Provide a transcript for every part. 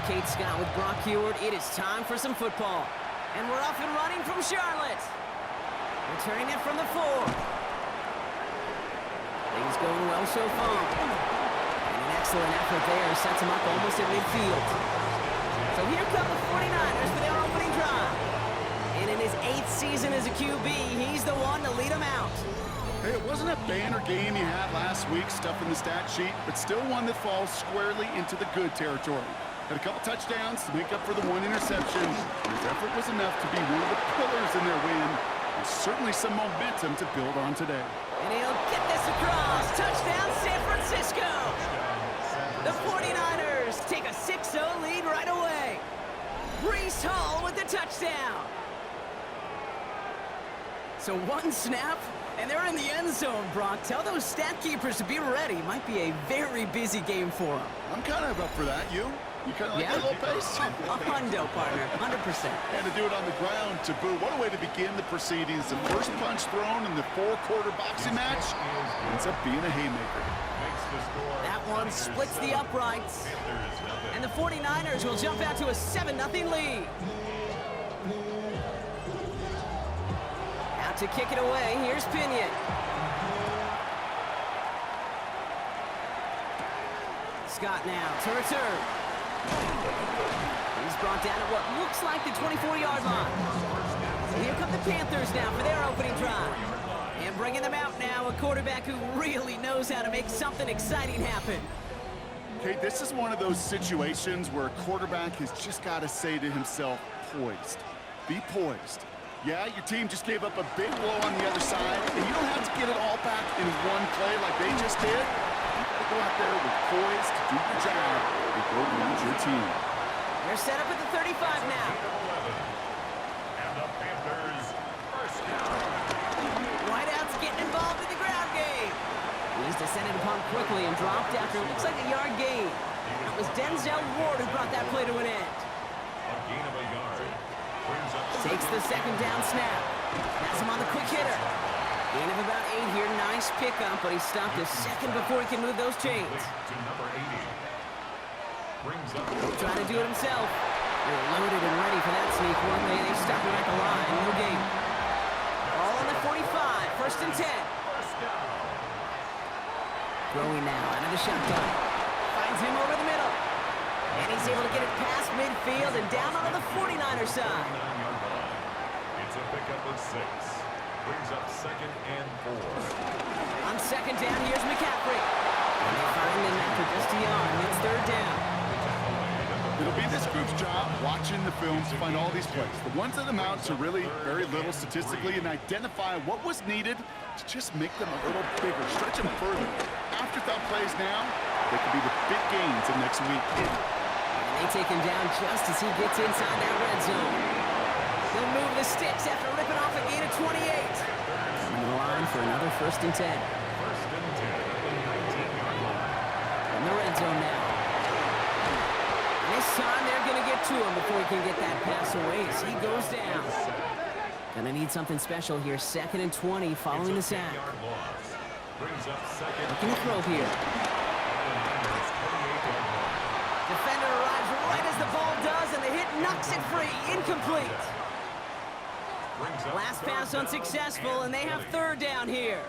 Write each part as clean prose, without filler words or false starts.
Kate Scott with Brock Heward. It is time for some football. And we're off and running from Charlotte. Returning it from the 4. Things going well so far. And an excellent effort there sets him up almost at midfield. So here come the 49ers for their opening drive. And in his 8th season as a QB, he's the one to lead them out. Hey, it wasn't a banner game you had last week, stuff in the stat sheet, but still one that falls squarely into the good territory. Had a couple touchdowns to make up for the 1 interception. His effort was enough to be one of the pillars in their win, and certainly some momentum to build on today. And he'll get this across. Touchdown, San Francisco. The 49ers take a 6-0 lead right away. Breece Hall with the touchdown. So one snap, and they're in the end zone, Brock. Tell those stat keepers to be ready. Might be a very busy game for them. I'm kind of up for that. You kind of like that little pace? A hundo, partner, 100%. And to do it on the ground, to boot. What a way to begin the proceedings. The first punch thrown in the 4-quarter boxing match ends up being a haymaker. That one splits the uprights. And the 49ers will jump out to a 7-0 lead. Out to kick it away, here's Pinion. Scott now to return. He's brought down at what looks like the 24-yard line. So here come the Panthers now for their opening drive. And bringing them out now, a quarterback who really knows how to make something exciting happen. Okay, this is one of those situations where a quarterback has just got to say to himself, poised. Be poised. Yeah, your team just gave up a big blow on the other side, and you don't have to get it all back in one play like they just did. You've got to go out there with poise to do your job and go lead your team. They're set up at the 35 now. And the Panthers first down. Whiteout's getting involved in the ground game. He's descended upon quickly and dropped after it looks like a yard gain. It was Denzel Ward who brought that play to an end. A gain of a yard. Takes the second down snap. Has him on the quick hitter. Gain of about 8 here. Nice pickup, but he stopped a second before he can move those chains. To number 80. Brings up. Trying to do it himself. They're loaded and ready for that sneak one. They stop him at the line. No gain. All on the 45. First and 10. First down. Throwing now out of the shotgun. Finds him over the middle. And he's able to get it past midfield and down onto the 49er side. It's a pickup of 6. Brings up 2nd and 4. On second down, here's McCaffrey. And they find him after just a yard. It's 3rd down. It'll be this group's job watching the film to find all these plays. The ones that amount to really very little statistically and identify what was needed to just make them a little bigger, stretch them further. Afterthought plays now, they could be the big gains of next week. And they take him down just as he gets inside that red zone. They'll move the sticks after ripping off a gain of 28. Coming to the line for another 1st and 10. First and 10 at the 19-yard line. In the red zone now. This time they're going to get to him before he can get that pass away as he goes down. Gonna need something special here. 2nd and 20 following the sack. Brings up 2nd. Looking to throw here. Defender arrives right as the ball does, and the hit knocks it free. Incomplete. Last pass unsuccessful, and they have 3rd down here.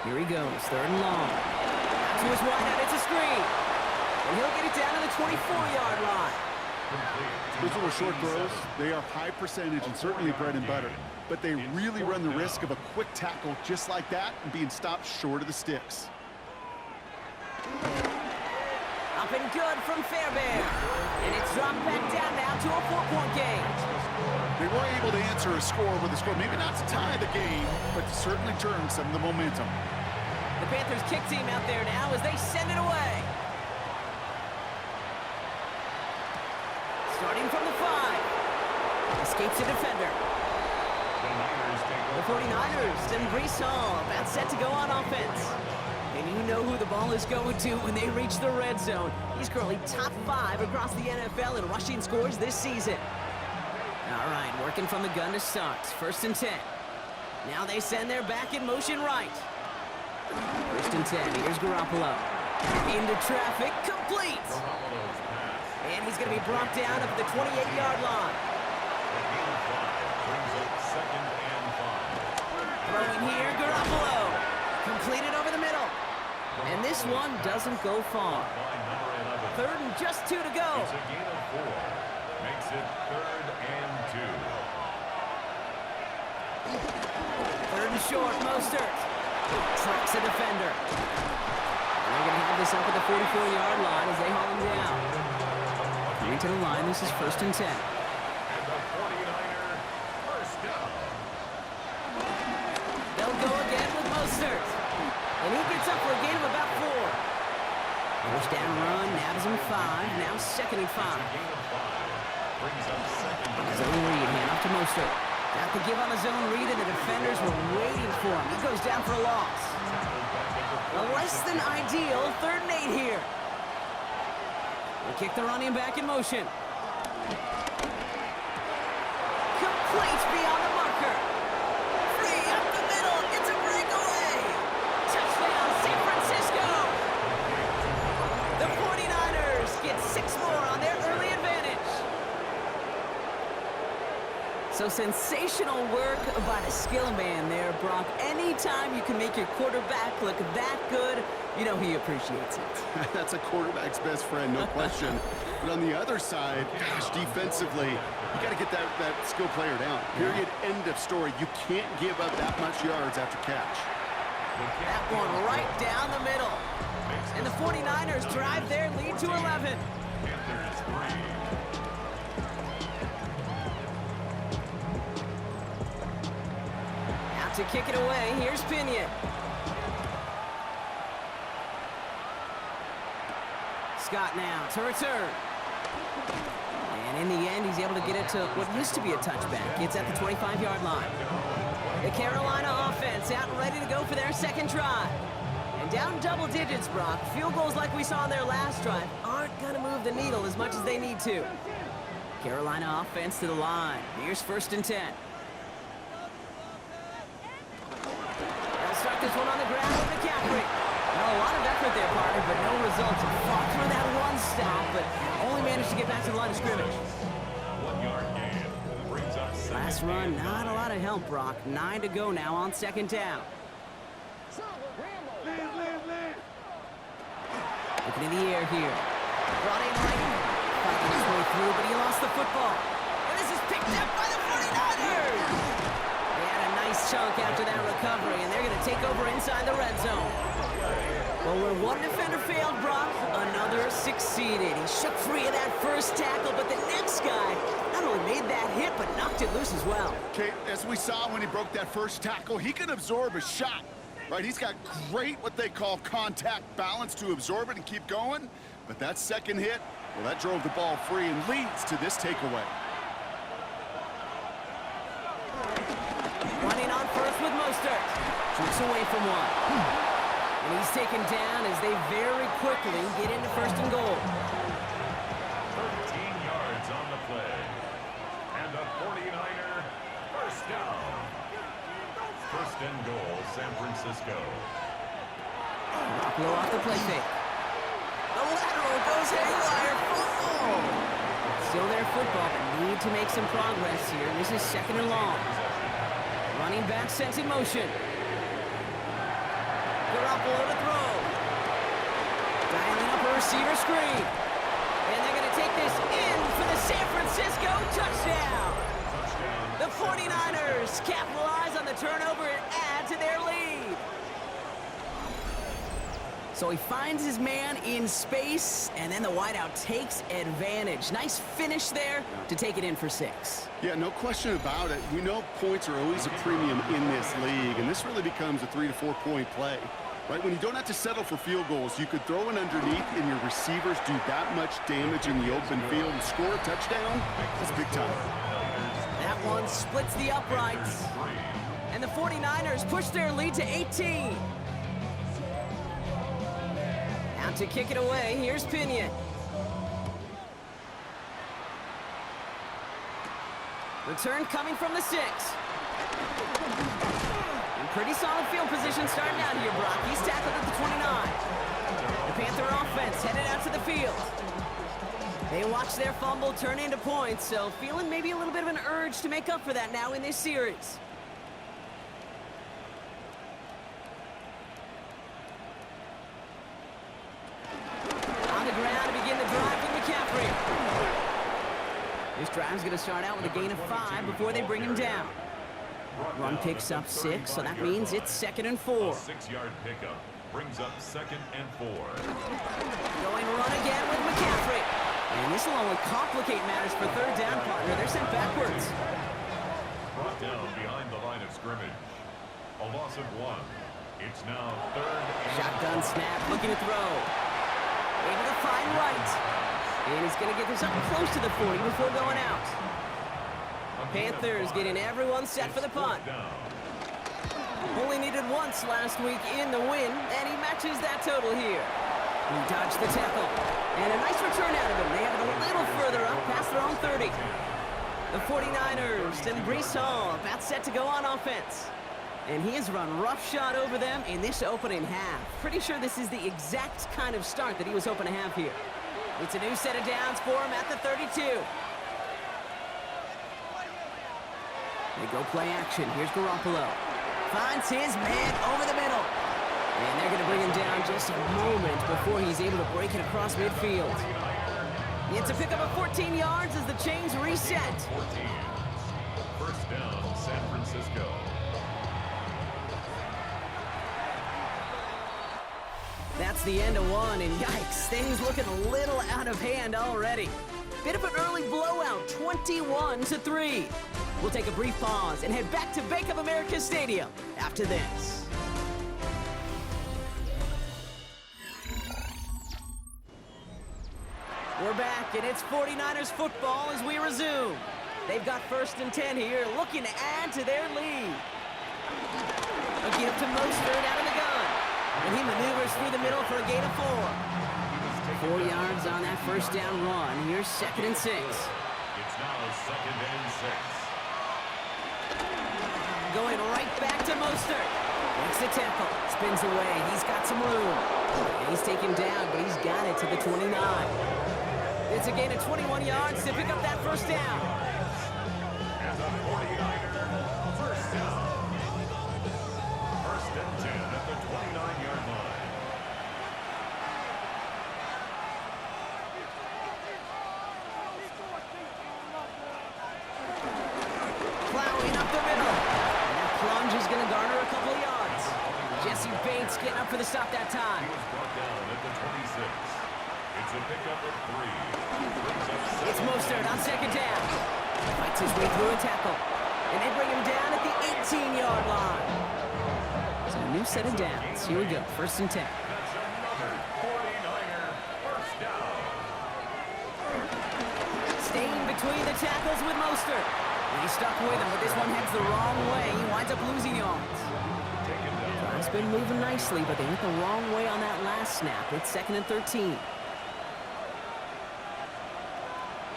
Here he goes, 3rd and long. To his wideout, it's a screen. And he'll get it down to the 24-yard line. Those little short throws, they are high percentage and certainly bread and butter. But they really run the risk of a quick tackle just like that and being stopped short of the sticks. Up and good from Fairbairn. And it's dropped back down now to a 4-point game. They were able to answer a score with a score, maybe not to tie the game, but to certainly turn some of the momentum. The Panthers kick team out there now as they send it away. Starting from the 5. Escapes a defender. The 49ers and Breece Hall about set to go on offense. And you know who the ball is going to when they reach the red zone. He's currently top 5 across the NFL in rushing scores this season. All right, working from the gun to start. 1st and 10. Now they send their back in motion right. 1st and 10. Here's Garoppolo. Into traffic, complete. Garoppolo's pass. And he's going to be brought down up at the 28-yard line. A gain of 5 brings up 2nd and 5. Throwing here, Garoppolo. Completed over the middle. And this one doesn't go far. By number 11. 3rd and just 2 to go. It's a gain of 4. Makes it 3rd and 2. 3rd and short, Mostert. Tracks a defender. And they're going to have this up at the 44-yard line as they haul him down. Coming to the line, this is 1st and 10. And the 49er first down. They'll go again with Mostert. And he gets up for a gain of about 4. First down run, nabs him 5. Now 2nd and 5. Gain of 5 brings up 2nd and Zone read, hand off to Mostert. Got the give on the zone read, and the defenders were waiting for him. He goes down for a loss. A less than ideal 3rd and 8 here. They kick the running back in motion. Complete beyond the marker. Free up the middle. It's a breakaway. Touchdown, San Francisco. The 49ers get 6 more on their early advantage. So sensational work by the skill man there, Brock. Anytime you can make your quarterback look that good, you know he appreciates it. That's a quarterback's best friend, no question. But on the other side, gosh, defensively, you got to get that skill player down. Period, end of story. You can't give up that much yards after catch. That one right down the middle. And the 49ers drive their lead to 11. Panthers 3. Out to kick it away, here's Pinion. Scott now to return. And in the end, he's able to get it to what used to be a touchback. It's at the 25-yard line. The Carolina offense out and ready to go for their 2nd drive. And down double digits, Brock. Field goals like we saw on their last drive aren't going to move the needle as much as they need to. Carolina offense to the line. Here's 1st and 10. They'll start this one on the ground with McCaffrey. Well, a lot of effort there, partner, but no results. Fought through that one stop, but only managed to get back to the line of scrimmage. 1-yard gain brings up 2nd Last run, not a lot of help, Brock. 9 to go now on 2nd down. Looking in the air here. Brought in right. Fighting his way through, but he lost the football. And this is picked up by the 49ers. They had a nice chunk after that recovery, and they're going to take over inside the red zone. Well, where one defender failed, Brock, another succeeded. He shook free of that first tackle, but the next guy not only made that hit, but knocked it loose as well. Okay, as we saw when he broke that first tackle, he can absorb a shot, right? He's got great, what they call contact balance to absorb it and keep going. But that 2nd hit, well, that drove the ball free and leads to this takeaway. Running on first with Mostert. Tricks away from one. And he's taken down as they very quickly get into 1st and goal. 13 yards on the play. And the 49er first down. 1st and goal, San Francisco. Blow off the play fake. The lateral goes haywire. Football. Still their football, but need to make some progress here. This is 2nd and long. Running back sent in motion. Garoppolo to throw. Dialing up a receiver screen. And they're going to take this in for the San Francisco touchdown. The 49ers capitalize on the turnover and add to their lead. So he finds his man in space, and then the wideout takes advantage. Nice finish there to take it in for 6. Yeah, no question about it. We know points are always a premium in this league, and this really becomes a 3 to 4 point play. Right, when you don't have to settle for field goals, you could throw it underneath and your receivers do that much damage in the open field and score a touchdown. That's big time. That one splits the uprights. And the 49ers push their lead to 18. Out to kick it away, here's Pinion. Return coming from the 6. Pretty solid field position starting out here, Brock. He's tackled at the 29. The Panther offense headed out to the field. They watch their fumble turn into points, so feeling maybe a little bit of an urge to make up for that now in this series. On the ground to begin the drive with McCaffrey. This drive's going to start out with a gain of 5 before they bring him down. Run picks up 6, so that means it's 2nd and 4. A 6-yard pickup brings up 2nd and 4. Going run again with McCaffrey. And this will only complicate matters for 3rd down, partner. They're sent backwards. Brought down behind the line of scrimmage. A loss of 1. It's now 3rd and Shotgun snap, looking to throw. Able to find right. And he's going to get this up close to the 40 before going out. Panthers getting everyone set for the punt. Only needed once last week in the win, and he matches that total here. He dodged the tackle. And a nice return out of him. They have it a little further up past their own 30. The 49ers and Breece Hall about set to go on offense. And he has run roughshod over them in this opening half. Pretty sure this is the exact kind of start that he was hoping to have here. It's a new set of downs for him at the 32. They go play action. Here's Garoppolo. Finds his man over the middle. And they're going to bring him down just a moment before he's able to break it across midfield. It's a pickup of 14 yards as the chains reset. 14. First down, San Francisco. That's the end of one, and yikes, things looking a little out of hand already. Bit of an early blowout, 21-3. We'll take a brief pause and head back to Bank of America Stadium after this. We're back, and it's 49ers football as we resume. They've got 1st and 10 here, looking to add to their lead. Looking up to Mostert out of the gun. And he maneuvers through the middle for a gain of 4. 4 yards on that 1st down run. Here's 2nd and 6. It's now 2nd and 6. Going right back to Mostert. Makes the tackle. Spins away. He's got some room. And he's taken down, but he's got it to the 29. It's a gain of 21 yards to pick up that 1st down. And the 49er first down. 1st and 10 at the 29-yard line. Plowing up the middle. And that plunge is going to garner a couple of yards. Jesse Bates getting up for the stop that time. He was brought down at the 26. It's a pickup of 3. It's Mostert on 2nd down. Fights his way through a tackle. And they bring him down at the 18-yard line. So a new set of downs. Here we go, 1st and 10. That's another 49er first down. Staying between the tackles with Mostert. And he's stuck with him, but this one heads the wrong way. He winds up losing yards. Taken down. It's been moving nicely, but they went the wrong way on that last snap. It's 2nd and 13.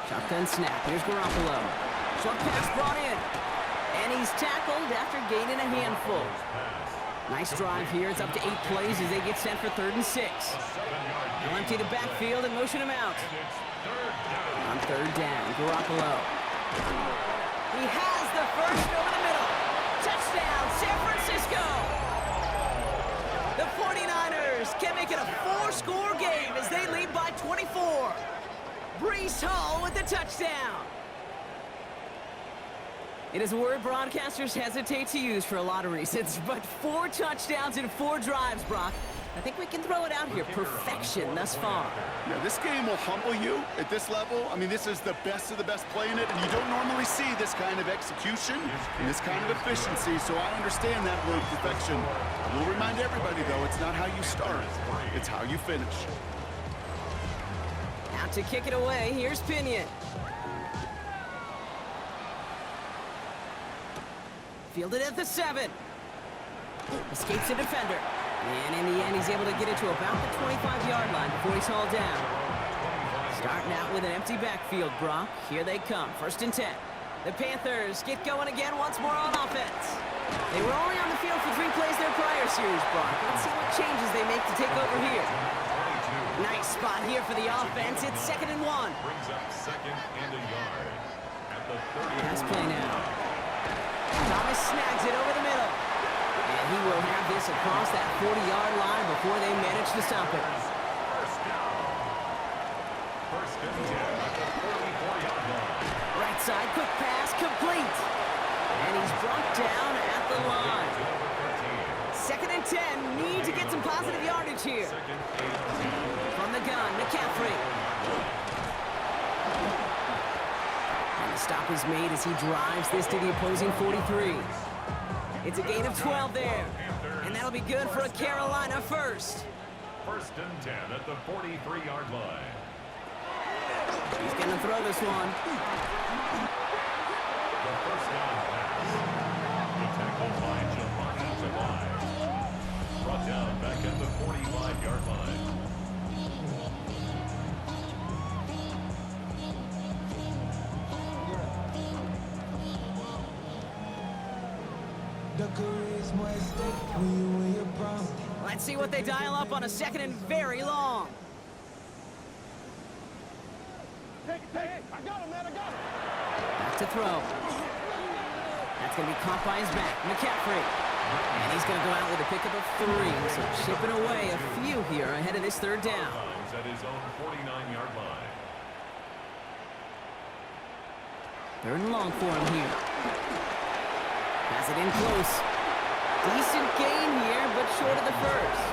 Shotgun snap. Here's Garoppolo. Short pass brought in. And he's tackled after gaining a handful. Nice drive here. It's up to 8 plays as they get set for 3rd and 6. They'll empty the backfield and motion him out. On 3rd down, Garoppolo. He has the first over the middle. Touchdown, San Francisco. The 49ers can make it a 4-score game as they lead by 24. Breece Hall with the touchdown. It is a word broadcasters hesitate to use for a lot of reasons, but 4 touchdowns in 4 drives, Brock. I think we can throw it out here. Perfection thus far. Yeah, this game will humble you at this level. I mean, this is the best of the best playing it, and you don't normally see this kind of execution and this kind of efficiency, so I understand that word perfection. I will remind everybody, though, it's not how you start, it's how you finish. Out to kick it away, here's Pinion. Fielded at the 7. Escapes the defender. And in the end, he's able to get it to about the 25-yard line before he's hauled down. Starting out with an empty backfield, Brock. Here they come, 1st and 10. The Panthers get going again once more on offense. They were only on the field for 3 plays their prior series, Brock. Let's see what changes they make to take over here. Nice spot here for the offense. It's 2nd and 1. Brings up 2nd and a yard. At the 30. Pass play now. Thomas snags it over the middle. And he will have this across that 40-yard line before they manage to stop it. First down. First and 10 at the 44-yard line. Right side, quick pass, complete. And he's brought down at the line. 2nd and 10, need to get some positive yardage here. Second and 10. From the gun, McCaffrey. And the stop is made as he drives this to the opposing 43. It's a gain of 12 there. And that'll be good for a Carolina first. First and 10 at the 43-yard line. He's going to throw this one. The first down pass. The tackle by Jamani Tabai. Brought down back at the 45-yard line. Let's see what they dial up on a 2nd and very long. Hey, I got him, man, I got him. Back to throw. That's going to be caught by his back. McCaffrey. And he's going to go out with a pickup of 3. So chipping away a few here ahead of this 3rd down. At his own 49-yard line. 3rd and long for him here. Has it in close. Decent gain here, but short of the first.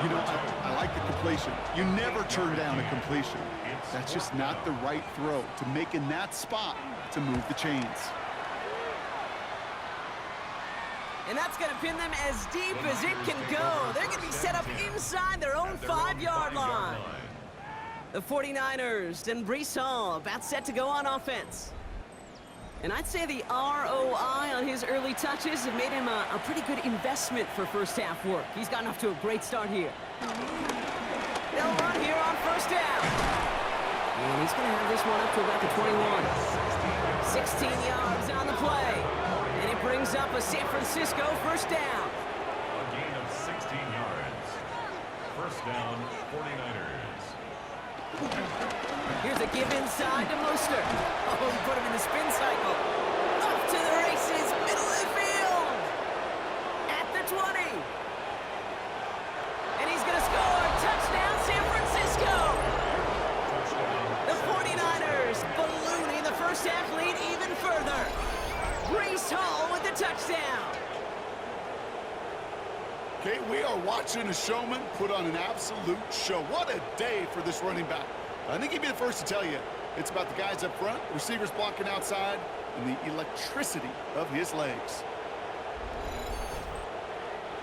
You know, I like the completion. You never turn down a completion. That's just not the right throw to make in that spot to move the chains. And that's going to pin them as deep as it can go. They're going to be set up inside their own 5-yard line. The 49ers and Breece Hall about set to go on offense. And I'd say the ROI on his early touches have made him a pretty good investment for first-half work. He's gotten off to a great start here. They'll run here on 1st down. And he's going to have this one up to about the 21. 16 yards on the play. And it brings up a San Francisco 1st down. A gain of 16 yards. First down, 49ers. Here's a give inside to Mostert. Oh, he put him in the spin cycle. Up to the races, middle of the field. At the 20. And he's going to score. Touchdown, San Francisco. The 49ers ballooning the first-half lead even further. Breece Hall with the touchdown. Okay, we are watching a showman put on an absolute show. What a day for this running back. I think he'd be the first to tell you it's about the guys up front, receivers blocking outside, and the electricity of his legs.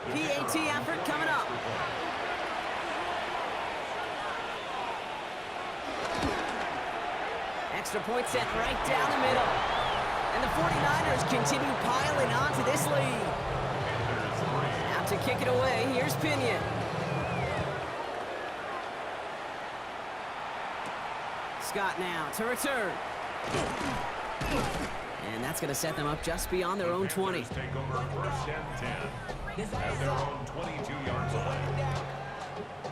PAT effort coming up. Extra point set right down the middle. And the 49ers continue piling on to this lead. Out to kick it away, here's Pinion. Scott now to return. And that's going to set them up just beyond their own 20. Take over 1st and 10 at their own 22-yard line.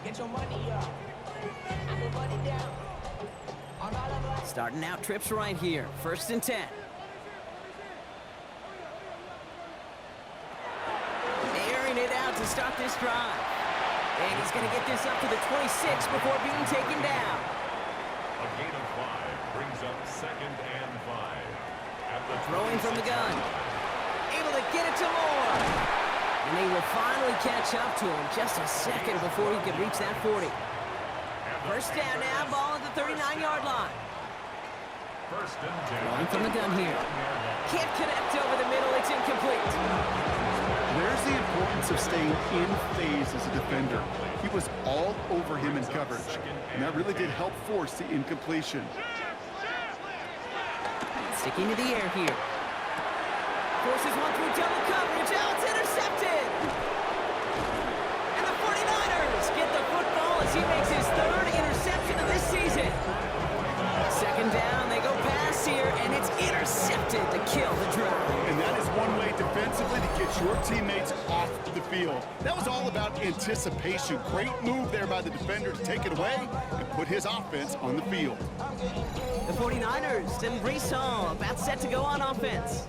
Get your money up. Get your money down. Starting out trips right here. 1st and 10. Airing it out to start this drive. And he's going to get this up to the 26 before being taken down. A gain of 5 brings up 2nd and 5. At the Throwing from the gun. Able to get it to Moore. And they will finally catch up to him just a second before he can reach that 40. 1st down now, ball at the 39-yard line. 1st and 10. Throwing from the gun here. Can't connect over the middle, it's incomplete. There's the importance of staying in phase as a defender. He was all over him in coverage, and that really did help force the incompletion. Sticking to the air here. Forces one through double coverage. Now it's intercepted. And the 49ers get the football as he makes his 3rd interception of this season. Second down, they go pass here, and it's intercepted to kill the drive. And that is one way defensively to get your teammates off the field. That was all about anticipation. Great move there by the defender to take it away and put his offense on the field. The 49ers and Brees Hall about set to go on offense.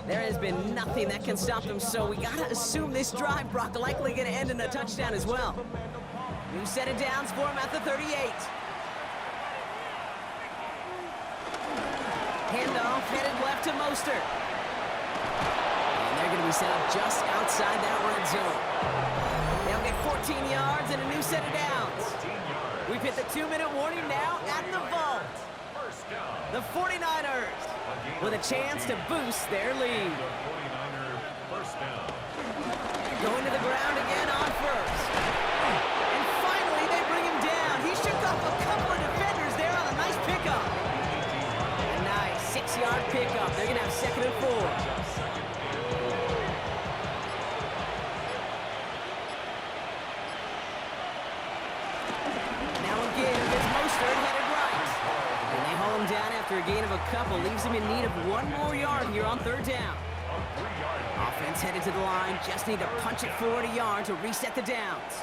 There has been nothing that can stop them, so we gotta assume this drive, Brock, likely gonna end in a touchdown as well. New set of downs for him at the 38. Handoff headed left to Mostert. And they're going to be set up just outside that red zone. They'll get 14 yards and a new set of downs. We've hit the 2-minute warning now at the vault. The 49ers with a chance to boost their lead. Going to the ground again on first. And finally they bring him down. He shook off a couple of defenders there on a nice pickup. A nice 6-yard pickup. They're going to have 2nd and 4. Now again, it's Mostert headed right. And they haul him down after a gain of a couple. Leaves him in need of 1 more yard here on 3rd down. Offense headed to the line. Just need to punch it forward a yard to reset the downs.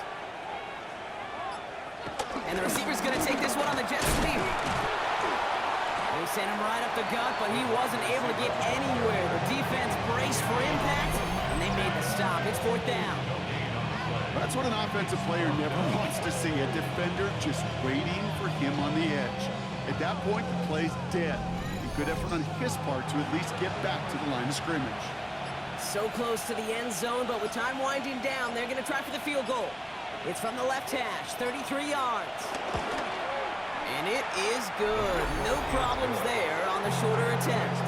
And the receiver's going to take this one on the jet sweep. They sent him right up the gut, but he wasn't able to get anywhere. The defense braced for impact, and they made the stop. It's 4th down. That's what an offensive player never wants to see, a defender just waiting for him on the edge. At that point, the play's dead. A good effort on his part to at least get back to the line of scrimmage. So close to the end zone, but with time winding down, they're going to try for the field goal. It's from the left hash, 33 yards. And it is good. No problems there on the shorter attempt.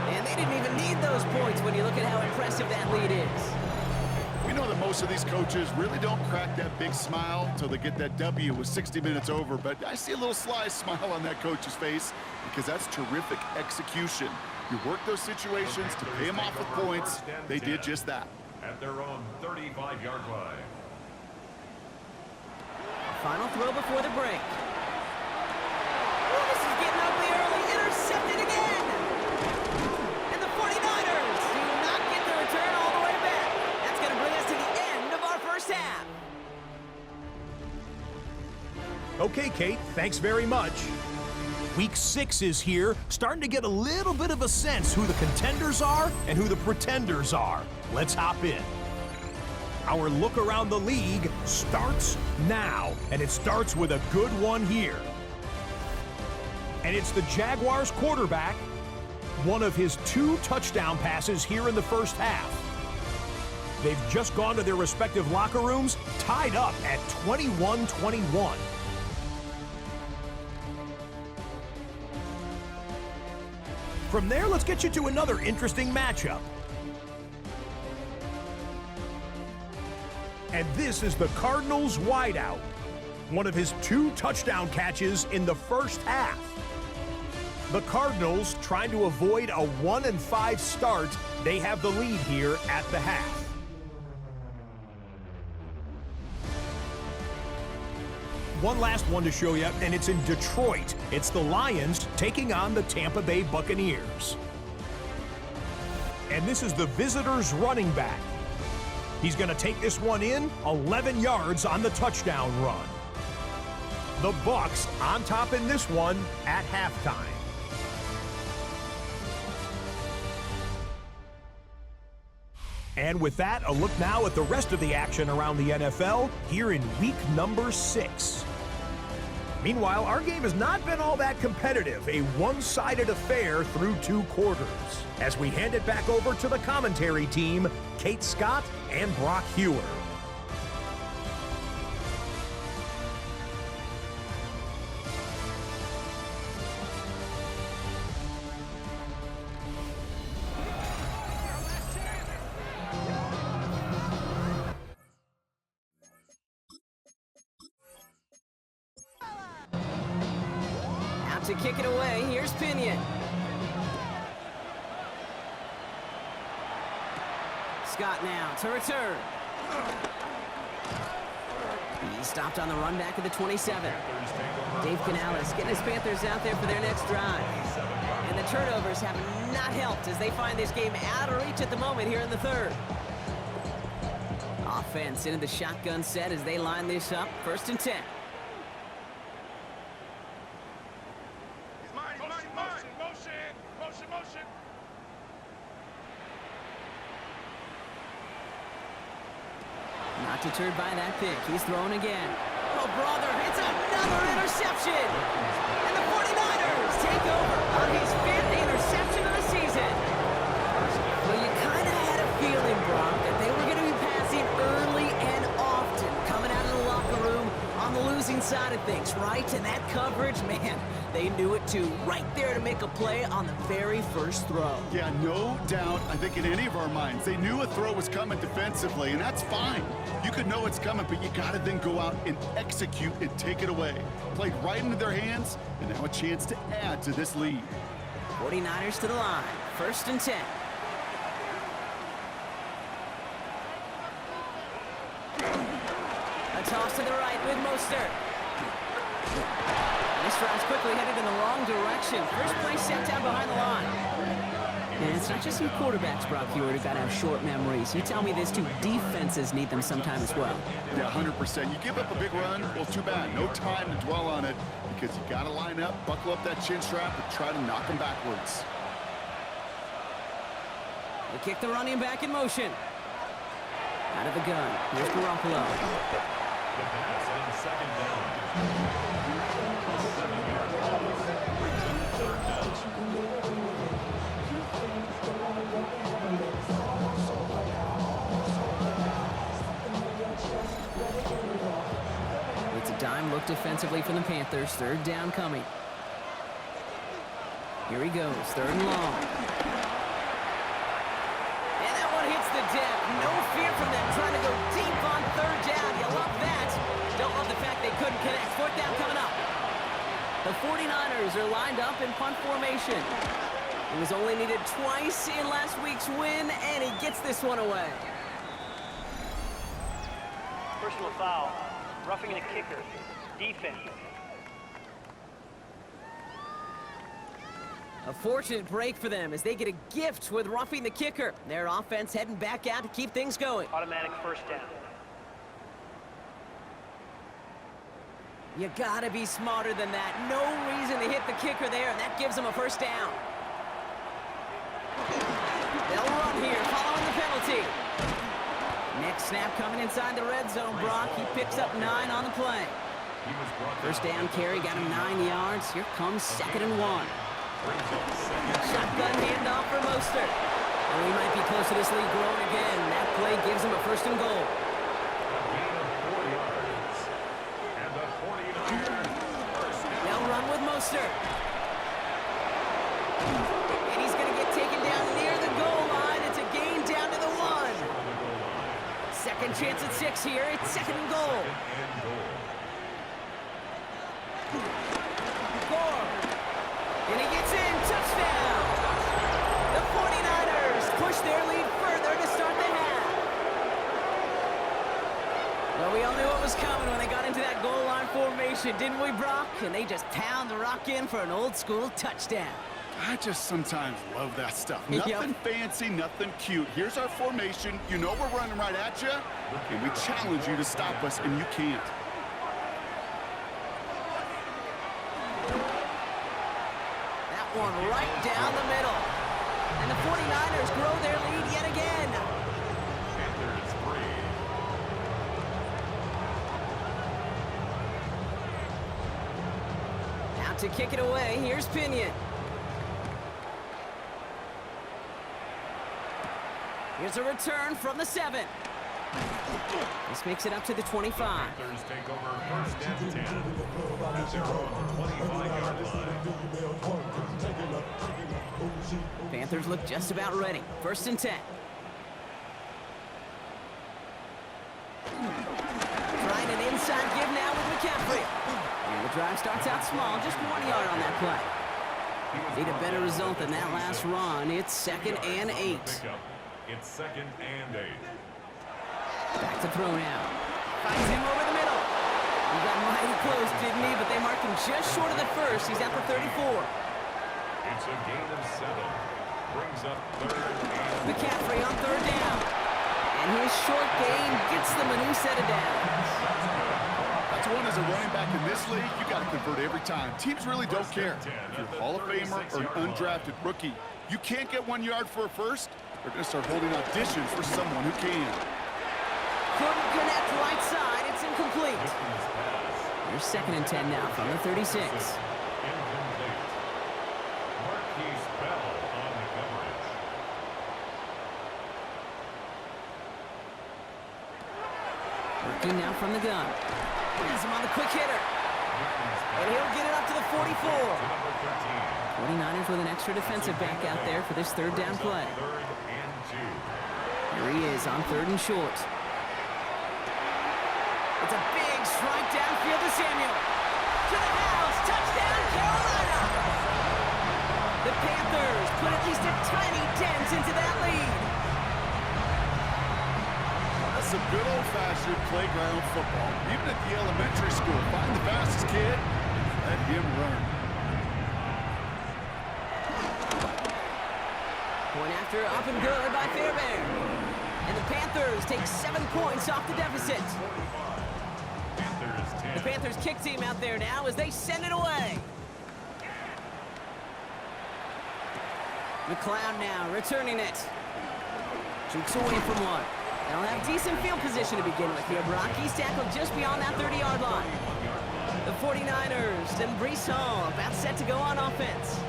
And they didn't even need those points when you look at how impressive that lead is. We know that most of these coaches really don't crack that big smile until they get that W with 60 minutes over, but I see a little sly smile on that coach's face because that's terrific execution. You work those situations to pay them off with points. They did just that. At their own 35-yard line. Final throw before the break. Oh, this is getting ugly early. Intercepted again. And the 49ers do not get the return all the way back. That's going to bring us to the end of our first half. Okay, Kate, thanks very much. Week 6 is here, starting to get a little bit of a sense who the contenders are and who the pretenders are. Let's hop in. Our look around the league starts now, and it starts with a good one here. And it's the Jaguars quarterback, one of his 2 touchdown passes here in the first half. They've just gone to their respective locker rooms, tied up at 21-21. From there, let's get you to another interesting matchup. And this is the Cardinals wideout, one of his 2 touchdown catches in the first half. The Cardinals trying to avoid a 1-5 start. They have the lead here at the half. One last one to show you, and it's in Detroit. It's the Lions taking on the Tampa Bay Buccaneers. And this is the visitors' running back. He's going to take this one in, 11 yards on the touchdown run. The Bucs on top in this one at halftime. And with that, a look now at the rest of the action around the NFL here in week number 6. Meanwhile, our game has not been all that competitive, a one-sided affair through 2 quarters. As we hand it back over to the commentary team, Kate Scott and Brock Hewer. To kick it away, here's Pinion. Scott now to return. He stopped on the run back at the 27. Dave Canales getting his Panthers out there for their next drive. And the turnovers have not helped as they find this game out of reach at the moment here in the third. Offense into the shotgun set as they line this up. 1st and 10. Not deterred by that pick. He's throwing again. Oh, brother, it's another interception. And the 49ers take over on his 5th interception of the season. Well, you kind of had a feeling, Brock, that they were going to be passing early and often, coming out of the locker room on the losing side of things, right? And that coverage, man, they knew it too. Right there to make a play on the very first throw. Yeah, no doubt. I think in any of our minds, they knew a throw was coming defensively, and that's fine. You could know it's coming, but you got to then go out and execute and take it away. Played right into their hands, and now a chance to add to this lead. 49ers to the line. 1st and 10. A toss to the right with Mostert. This drive's quickly headed in the wrong direction. First play set down behind the line. And it's not just some quarterbacks, Brock, here who got to have short memories. You tell me this too, defenses need them sometime as well. Yeah, 100%. You give up a big run, well, too bad. No time to dwell on it because you got to line up, buckle up that chin strap, and try to knock them backwards. They kick the running back in motion. Out of the gun. Here's Garoppolo. The pass on 2nd down. It's a dime look defensively from the Panthers. 3rd down coming. Here he goes. 3rd and long. And that one hits the deck. No fear from them trying to go deep on 3rd down. You love that. Don't love the fact they couldn't connect. 4th down coming up. The 49ers are lined up in punt formation. He was only needed twice in last week's win, and he gets this one away. Personal foul. Roughing the kicker. Defense. A fortunate break for them as they get a gift with roughing the kicker. Their offense heading back out to keep things going. Automatic 1st down. You gotta be smarter than that. No reason to hit the kicker there, and that gives them a 1st down. They'll run here, following the penalty. Next snap coming inside the red zone, Brock. He picks up 9 on the play. 1st down carry, got him 9 yards. Here comes 2nd and 1. Shotgun handoff for Mostert. And we might be close to this lead growing again. That play gives him a 1st and goal. They'll run with Mostert. And he's going to get taken down near the goal line. It's a gain down to the 1. 2nd chance at 6 here. It's 2nd and goal. Gore. And he gets in. Touchdown. The 49ers push their lead further to start the half. Well, we all knew what was coming when they got into that goal line formation, didn't we, Brock? And they just pound the rock in for an old-school touchdown. I just sometimes love that stuff. Nothing fancy, nothing cute. Here's our formation. You know we're running right at you, and we challenge you to stop us, and you can't. That one right down the middle. And the 49ers grow their lead yet again. Panthers 3. Out to kick it away. Here's Pinion. Here's a return from the 7. This makes it up to the 25. Panthers take over 1st and 10 at their own 25-yard line. Panthers look just about ready. 1st and 10. Trying an inside give now with McCaffrey. And the drive starts out small, just 1 yard on that play. Need a better result than that last run. It's 2nd and 8. It's 2nd and 8. Back to throw now. Finds him over the middle. He got mighty close, didn't he? But they marked him just short of the first. He's at the 34. It's a gain of 7. Brings up third and McCaffrey on third down. And his short gain gets them a new set of downs. That's one as a running back in this league, you got to convert every time. Teams really don't care. If you're a Hall of Famer or an undrafted rookie, you can't get 1 yard for a first, they're going to start holding auditions for someone who can. Couldn't connect right side. It's incomplete. Here's 2nd and 10 now from the 36. incomplete. Marquise Bell on the coverage. Working now from the gun. Has him on the quick hitter. And he'll get it up to the 44. 49ers with an extra defensive back out there for this third down play. Third and 2. Here he is on 3rd and short. It's a big strike downfield to Samuel. To the house. Touchdown, Carolina. The Panthers put at least a tiny dent into that lead. That's some good old-fashioned playground football. Even at the elementary school, find the fastest kid, let him run. Point after up and good by Fairbairn. And the Panthers take 7 points off the deficit. Panthers 10. The Panthers kick team out there now as they send it away. McLeod now returning it. Jukes away from one. They'll have decent field position to begin with here. Brock, he's tackled just beyond that 30-yard line. The 49ers and Breece Hall about set to go on offense.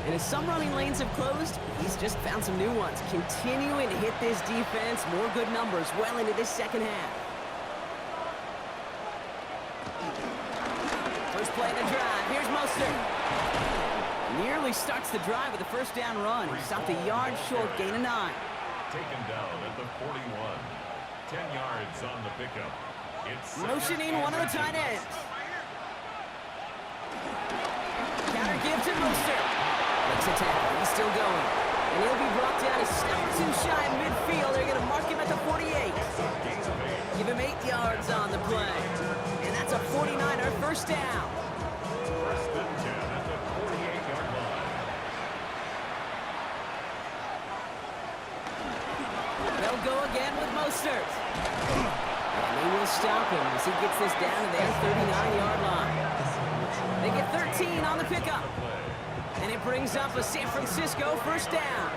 And as some running lanes have closed, he's just found some new ones. Continuing to hit this defense, more good numbers well into this second half. First play of the drive, here's Mostert. Nearly starts the drive with a first down run. He stopped a yard short, gain of 9. Taken down at the 41. 10 yards on the pickup. It's Motioning one of the tight ends. Counter give to Mostert. Makes a tackle. He's still going. And he'll be brought down a step or two shy in midfield. They're going to mark him at the 48. Give him 8 yards on the play. And that's a 49er first down. First and 10 at the 48-yard line. They'll go again with Mostert. And they will stop him as he gets this down to their 39-yard line. They get 13 on the pickup. And it brings up a San Francisco first down.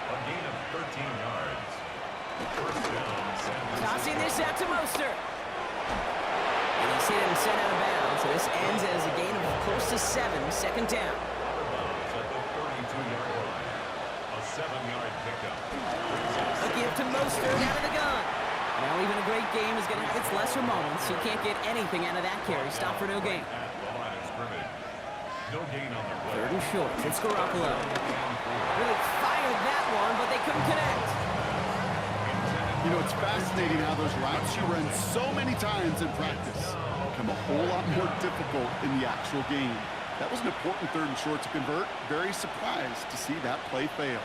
A gain of 13 yards. First down, San Francisco. Tossing this out to Mostert. And he's hit him sent out of bounds. So this ends as a gain of close to 7, second down. At the 32-yard line. A 7-yard pickup. A give to Mostert out of the gun. Now even a great game is going to have its lesser moments. You can't get anything out of that carry. Stop for no gain. At the line of scrimmage. No gain on the play. 3rd and short. It's Garoppolo. Really fired that one, but they couldn't connect. You know, it's fascinating how those routes you run so many times in practice become a whole lot more difficult in the actual game. That was an important 3rd and short to convert. Very surprised to see that play fail.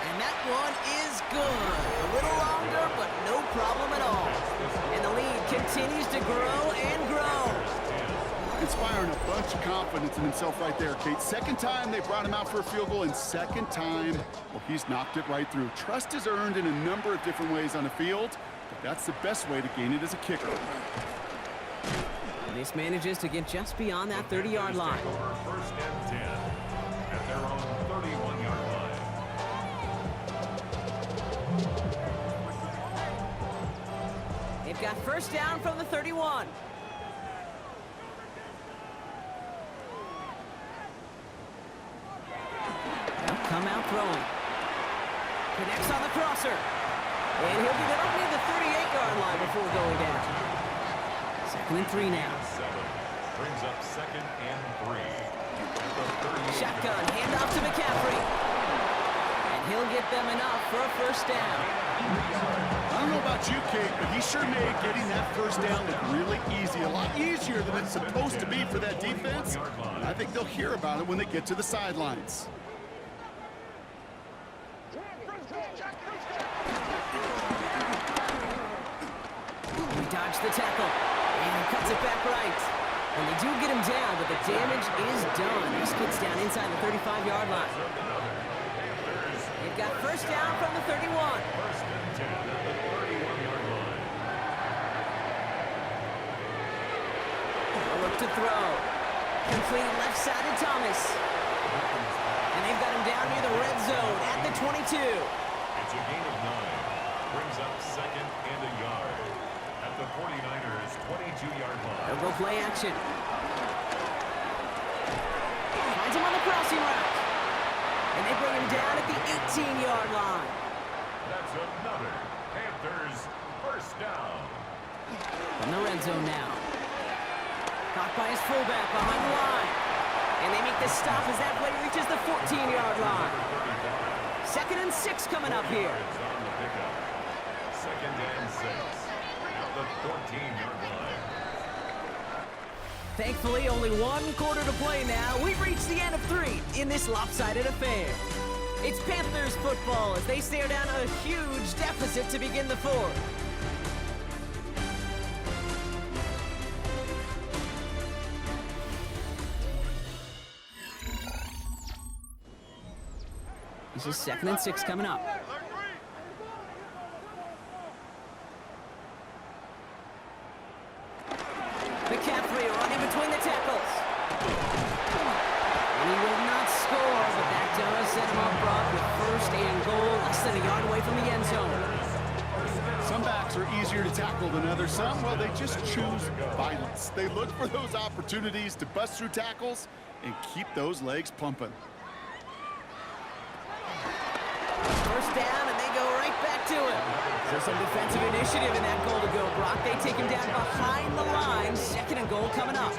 And that one is good. A little longer, but no problem at all. And the lead continues to grow and grow. Inspiring a bunch of confidence in himself right there, Kate. Second time they brought him out for a field goal, and second time, well, he's knocked it right through. Trust is earned in a number of different ways on the field, but that's the best way to gain it as a kicker. And this manages to get just beyond that 30-yard line. First and 10 at their own 31-yard line. They've got first down from the 31. They'll come out throwing. Connects on the crosser. And he'll get it up near the 38-yard line before going down. 2nd and 3 now. 7 brings up 2nd and 3. At the 38. Shotgun, handoff to McCaffrey. And he'll get them enough for a first down. I don't know about you, Kate, but he sure made getting that first down look really easy. A lot easier than it's supposed to be for that defense. And I think they'll hear about it when they get to the sidelines. breaks the tackle. And he cuts it back right. And they do get him down, but the damage is done. This kid's down inside the 35-yard line. They've got first down from the 31. First and 10 at the 31-yard line. A look to throw. Complete left side to Thomas. And they've got him down near the red zone at the 22. It's a gain of 9. Brings up second and a yard. At the 49ers' 22-yard line. They'll go play action. Finds him on the crossing route. And they bring him down at the 18-yard line. That's another Panthers first down. From the red zone now. Caught by his fullback behind the line. And they make the stop as that play reaches the 14-yard line. 2nd and 6 coming up here. It's on the pickup. 2nd and 6. At the 14-yard line. Thankfully, only one quarter to play now. We've reached the end of 3 in this lopsided affair. It's Panthers football as they stare down a huge deficit to begin the 4th. This is 2nd and 6 coming up. McCaffrey running between the tackles. And he will not score, but that does set him up, Brock, with first and goal, less than a yard away from the end zone. Some backs are easier to tackle than others. Some, well, they just choose violence. They look for those opportunities to bust through tackles and keep those legs pumping. First down, and they go right back to him. So some defensive initiative in that goal to go, Brock. They take him down behind the line. 2nd and goal coming up.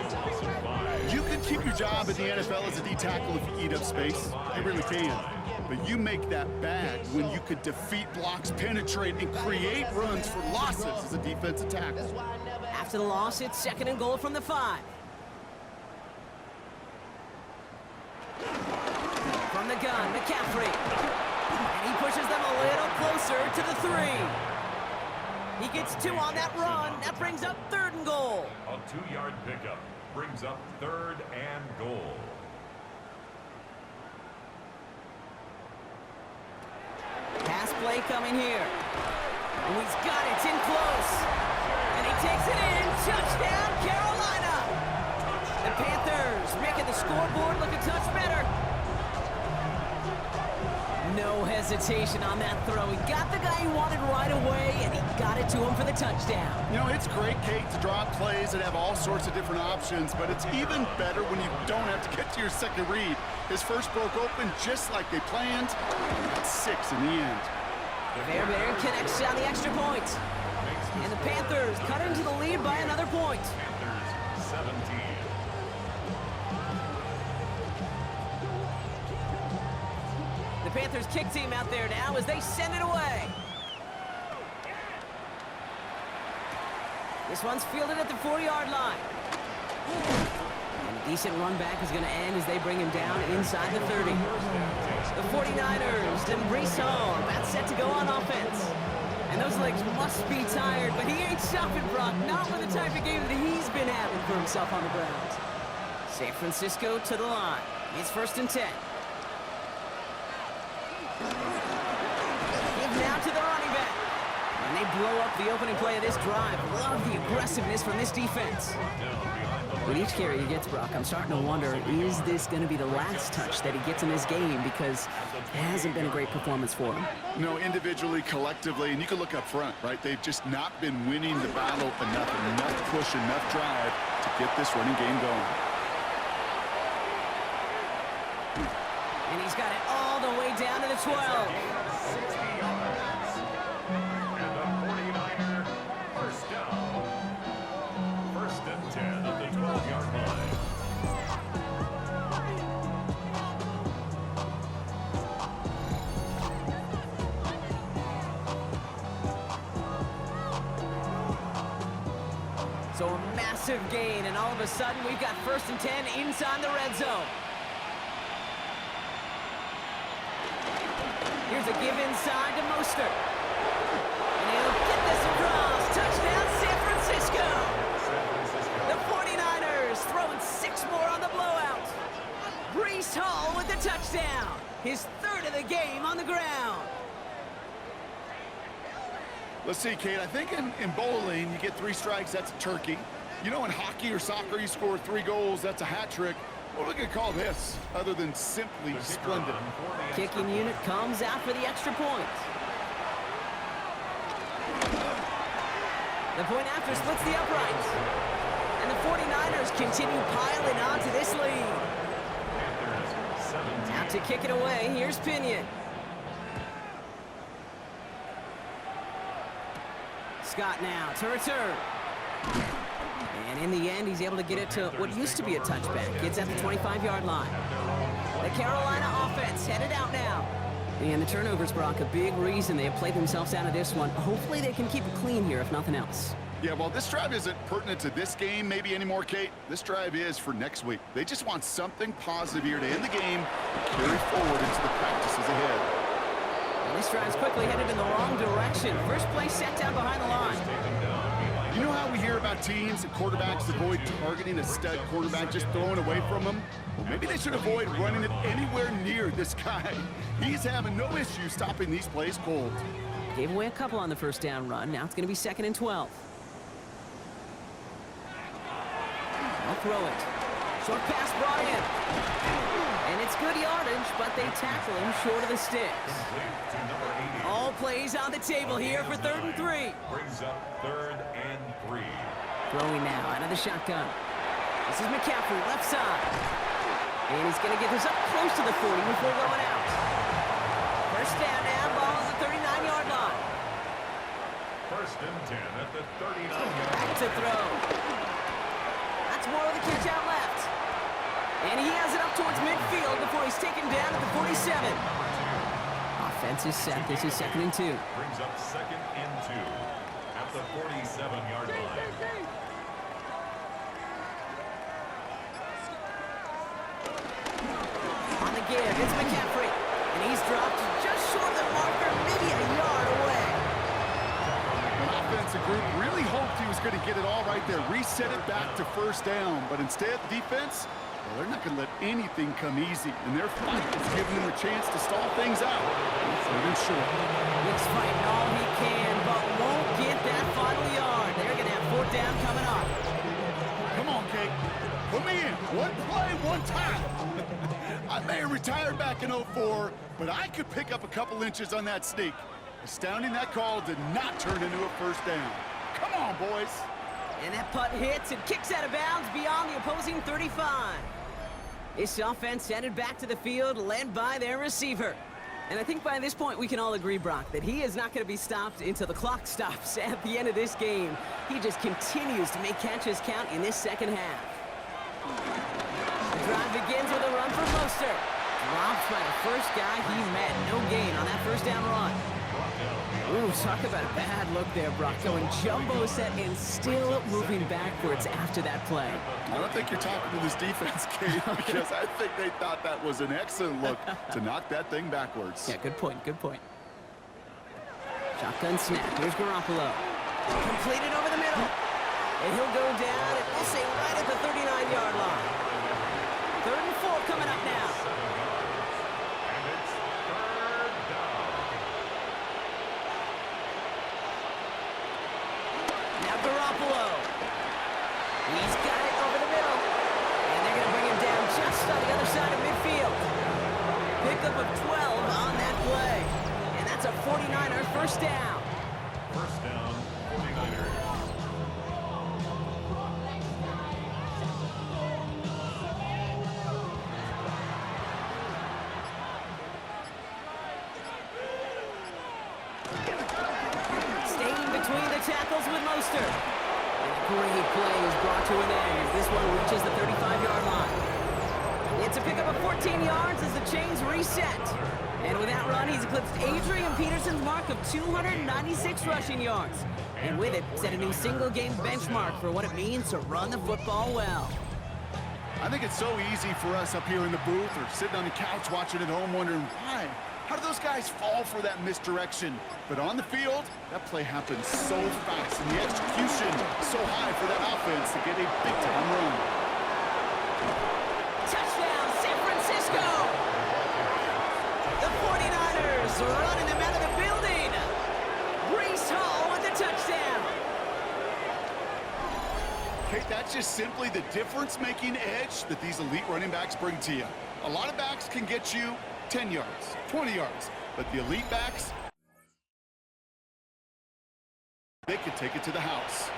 You can keep your job in the NFL as a D tackle if you eat up space. You really can. But you make that bad when you could defeat blocks, penetrate, and create runs for losses as a defensive tackle. After the loss, it's 2nd and goal from the 5. From the gun, McCaffrey. And he pushes them a little closer to the 3. He gets 2 on that run. That brings up 3rd and goal. A 2-yard pickup brings up 3rd and goal. Pass play coming here. Oh, he's got it. It's in close. And he takes it in. Touchdown, Carolina. The Panthers making the scoreboard look a touch better. No hesitation on that throw. He got the guy he wanted right away, and he got it to him for the touchdown. You know, it's great, Kate, to draw up plays that have all sorts of different options, but it's even better when you don't have to get to your second read. His first broke open just like they planned, and that's 6 in the end. Fairbairn connects on the extra point. And the Panthers cut into the lead by another point. Panthers 17. The Panthers kick team out there now as they send it away. This one's fielded at the 4-yard line. And a decent run back is going to end as they bring him down inside the 30. The 49ers and Brees Hall about set to go on offense. And those legs must be tired, but he ain't stopping, Brock. Not with the type of game that he's been having for himself on the ground. San Francisco to the line. It's 1st and 10. Give now to the running back. And they blow up the opening play of this drive. Love the aggressiveness from this defense. With each carry he gets, Brock, I'm starting to wonder, is this going to be the last touch that he gets in this game? Because it hasn't been a great performance for him. No, individually, collectively, and you can look up front, right? They've just not been winning the battle enough push, enough drive to get this running game going. And he's got it all the way down to the 12. 60 yards. And the 49er first down. 1st and 10 at the 12-yard line. So a massive gain, and all of a sudden we've got 1st and 10 inside the red zone. Here's a give inside to Mostert. And he'll get this across. Touchdown, San Francisco. His third of the game on the ground. Let's see, Kate. I think in bowling, you get 3 strikes, that's a turkey. You know, in hockey or soccer, you score 3 goals, that's a hat trick. What are we going to call this, other than simply splendid? Kicking unit comes out for the extra point. The point after splits the uprights. And the 49ers continue piling on to this lead. Out to kick it away, here's Pinion. Scott now to return. And in the end, he's able to get it to what used to be a touchback. Gets at the 25-yard line. The Carolina offense headed out now. And the turnovers, Brock, a big reason they have played themselves out of this one. Hopefully they can keep it clean here, if nothing else. Yeah, well, this drive isn't pertinent to this game maybe anymore, Kate. This drive is for next week. They just want something positive here to end the game, carry forward into the practices ahead. And this drive's quickly headed in the wrong direction. First play set down behind the line. You know how we hear about teams and quarterbacks avoid targeting a stud quarterback, just throwing away from him? Well, maybe they should avoid running it anywhere near this guy. He's having no issue stopping these plays cold. Gave away a couple on the first down run. Now it's going to be 2nd and 12. I'll throw it. Short pass brought in. And it's good yardage, but they tackle him short of the sticks. All plays on the table here for 3rd and 3. Brings up 3rd and 3. Throwing now out of the shotgun. This is McCaffrey, left side. And he's going to get this up close to the 40 before going out. First down now, ball on the 39-yard line. 1st and 10 at the 39-yard Back to throw. That's more of the catch out left. And he has it up towards midfield before he's taken down at the 47. Offense is set. This is 2nd and 2. Brings up 2nd and 2 at the 47-yard line. On the give, it's McCaffrey. And he's dropped just short of the marker, maybe a yard away. The offensive group really hoped he was going to get it all right there, reset it back to 1st down. But instead, the defense, well, they're not going to let anything come easy. And their fight is giving them a chance to stall things out. Even short. He's fighting all he can, but won't get that final yard. They're going to have 4th down coming up. Come on, Kate. Put me in. One play, one time. I may have retired back in 04, but I could pick up a couple inches on that sneak. Astounding that call did not turn into a 1st down. Come on, boys. And that putt hits and kicks out of bounds beyond the opposing 35. This offense headed back to the field, led by their receiver. And I think by this point we can all agree, Brock, that he is not going to be stopped until the clock stops at the end of this game. He just continues to make catches count in this 2nd half. The drive begins with a run for Mostert. Dropped by the first guy he met. No gain on that 1st down run. Ooh, talk about a bad look there, Brock. Going jumbo set and still moving backwards after that play. I don't think you're talking to this defense, Kate, because I think they thought that was an excellent look to knock that thing backwards. Yeah, good point, good point. Shotgun snap. Here's Garoppolo. Completed over the middle. And he'll go down, and we'll say right at the 39-yard line. 3rd and 4 coming up now. And it's 3rd down. Now Garoppolo. He's got it over the middle. And they're going to bring him down just on the other side of midfield. Pickup of 12 on that play. And that's a 49er 1st down. 1st down, 49ers. Staying between the tackles with Mostert. And a great play is brought to an end as this one reaches the 35-yard line. It's a pickup of 14 yards as the chains reset. And with that run, he's eclipsed Adrian Peterson's mark of 296 rushing yards. And with it, set a new single-game benchmark for what it means to run the football well. I think it's so easy for us up here in the booth or sitting on the couch watching at home wondering why. How do those guys fall for that misdirection? But on the field, that play happens so fast, and the execution so high for that offense to get a big-time run. Touchdown, San Francisco! 49ers running them out of the building. Brees Hall with the touchdown. Kate, that's just simply the difference-making edge that these elite running backs bring to you. A lot of backs can get you 10 yards, 20 yards, but the elite backs, they can take it to the house.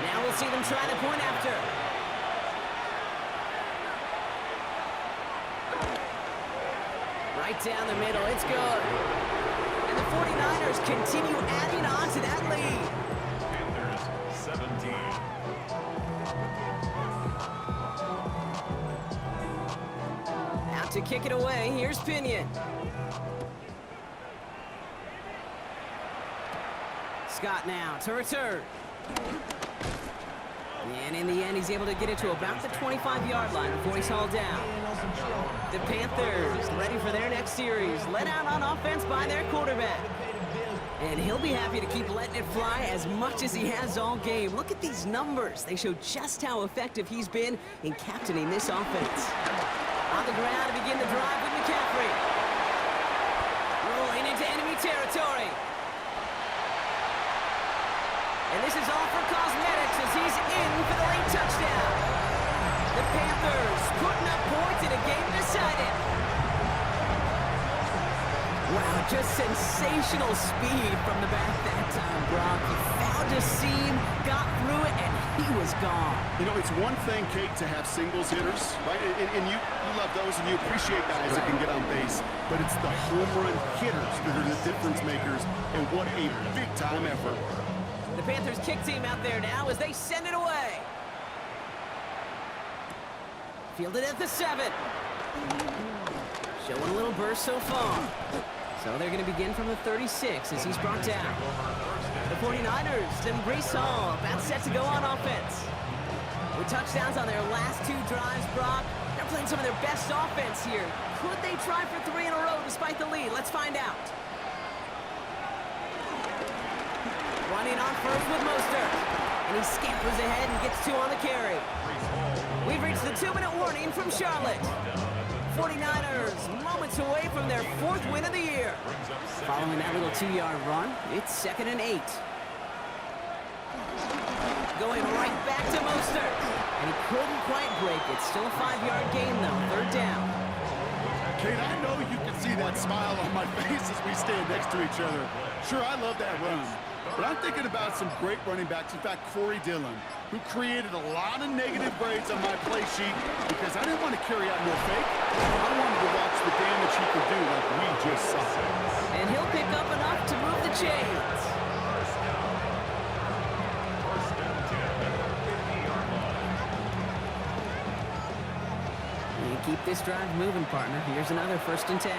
Now we'll see them try the point after. Right down the middle, it's good. And the 49ers continue adding on to that lead. Panthers 17. Out to kick it away, here's Pinion. Scott now to return. And in the end, he's able to get it to about the 25-yard line before he's hauled down. The Panthers ready for their next series, led out on offense by their quarterback. And he'll be happy to keep letting it fly as much as he has all game. Look at these numbers. They show just how effective he's been in captaining this offense. On the ground to begin the drive with McCaffrey. Rolling into enemy territory. And this is all for cosmetics as he's in for the late touchdown. The Panthers putting up points in a game decided. Wow, just sensational speed from the back that time, Brock. He found a seam, got through it, and he was gone. You know, it's one thing, Kate, to have singles hitters, right? And you love those and you appreciate guys that can get on base. But it's the home run hitters that are the difference makers, and what a big-time effort. The Panthers kick team out there now as they send it away. Fielded at the 7. Showing a little burst so far. So they're going to begin from the 36 as he's brought down. The 49ers and Brees Hall about set to go on offense. With touchdowns on their last 2 drives, Brock, they're playing some of their best offense here. Could they try for 3 in a row despite the lead? Let's find out. Running on first with Mostert. And he scampers ahead and gets 2 on the carry. We've reached the 2-minute warning from Charlotte. 49ers moments away from their 4th win of the year. Following that little 2-yard run, it's 2nd and 8. Going right back to Mostert. And he couldn't quite break it. Still a 5-yard gain, though. 3rd down. Kate, I know you can see that smile on my face as we stand next to each other. Sure, I love that run. But I'm thinking about some great running backs. In fact, Corey Dillon, who created a lot of negative grades on my play sheet because I didn't want to carry out no fake. I wanted to watch the damage he could do like we just saw. And he'll pick up enough to move the chains. First and 10 at the 50-yard line. And keep this drive moving, partner. Here's another 1st and 10.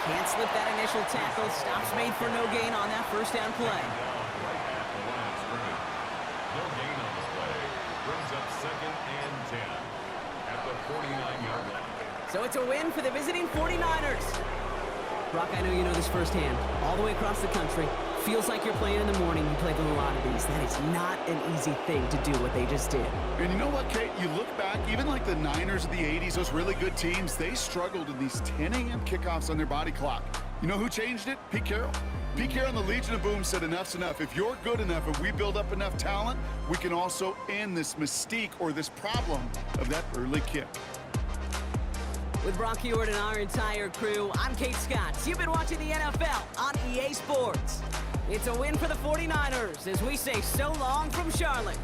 Can't slip that initial tackle. Stops made for no gain on that 1st down play. Right at the line of scrimmage. No gain on the play. Brings up 2nd and 10 at the 49-yard line. So it's a win for the visiting 49ers. Brock, I know you know this firsthand. All the way across the country. Feels like you're playing in the morning. You played with a lot of these. That is not an easy thing to do what they just did. And you know what, Kate? You look back, even like the Niners of the 80s, those really good teams, they struggled in these 10 a.m. kickoffs on their body clock. You know who changed it? Pete Carroll. Pete Carroll and the Legion of Boom said enough's enough. If you're good enough, if we build up enough talent, we can also end this mystique or this problem of that early kick. With Brock Heward and our entire crew, I'm Kate Scott. You've been watching the NFL on EA Sports. It's a win for the 49ers as we say so long from Charlotte.